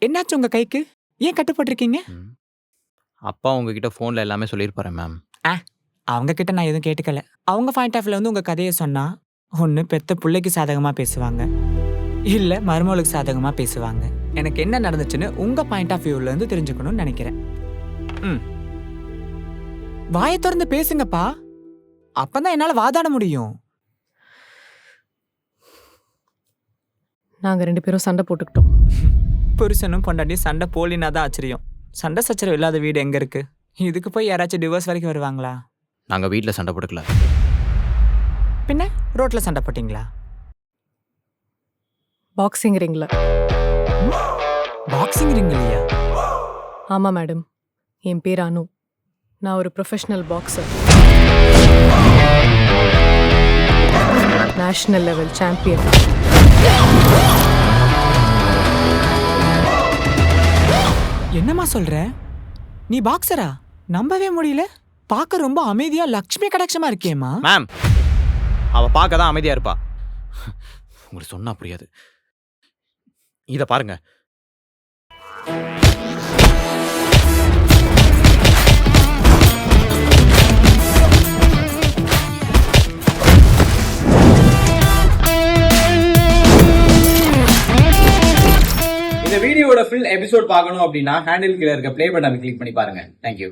என்னாச்சு உங்க கைக்கு? ஏன் கட்டுப்பட்டிருக்கீங்க? அப்பா உங்ககிட்ட ஃபோனில் எல்லாமே சொல்லியிருப்பாரு மேம். அவங்க கிட்ட நான் எதுவும் கேட்டுக்கல. அவங்க பாயிண்ட் ஆஃப் வியூல வந்து உங்க கதையை சொன்னா, ஒண்ணு பெத்த புள்ளைக்கு சாதகமா பேசுவாங்க, இல்ல மருமகளுக்கு சாதகமா பேசுவாங்க. எனக்கு என்ன நடந்துச்சுன்னு உங்க பாயிண்ட் ஆஃப் வியூல இருந்து தெரிஞ்சுக்கணும்னு நினைக்கிறேன். வாயை திறந்து பேசுங்கப்பா, அப்பதான் என்னால வாதாட முடியும். நாங்க 2 பேரும் சண்டை போட்டுக்கிட்டோம். புருஷனும் பொண்டாட்டியும் சண்டை போலினா தான் ஆச்சரியம். சண்டை சச்சரவு இல்லாத வீடு எங்க இருக்கு? இதுக்கு போய் யாராச்சும் டிவோர்ஸ் வரைக்கும் வருவாங்களா? நாங்கள் வீட்டில் சண்டை போட்டுக்கல. பின்ன ரோட்ல சண்டை போட்டீங்களா? பாக்ஸிங் ரிங்ல. பாக்ஸிங் ரிங் இல்லையா? ஆமா மேடம், என் பேர் அனு. நான் ஒரு professional boxer, national level champion. என்னம்மா சொல்ற? நீ பாக்ஸரா? நம்பவே முடியல. பார்க்க ரொம்ப அமைதியா லக்ஷ்மி கடாட்சமா இருக்கேம்மா. மேம், அவள் பார்க்க தான் அமைதியாக இருப்பா. உங்களுக்கு சொன்னா புரியாது. இதை பாருங்க. இந்த வீடியோட ஃபுல் எபிசோட் பார்க்கணும் அப்படின்னா ஹேண்டில் கீழ இருக்க ப்ளே பட்டனை கிளிக் பண்ணி பாருங்க. தேங்க்யூ.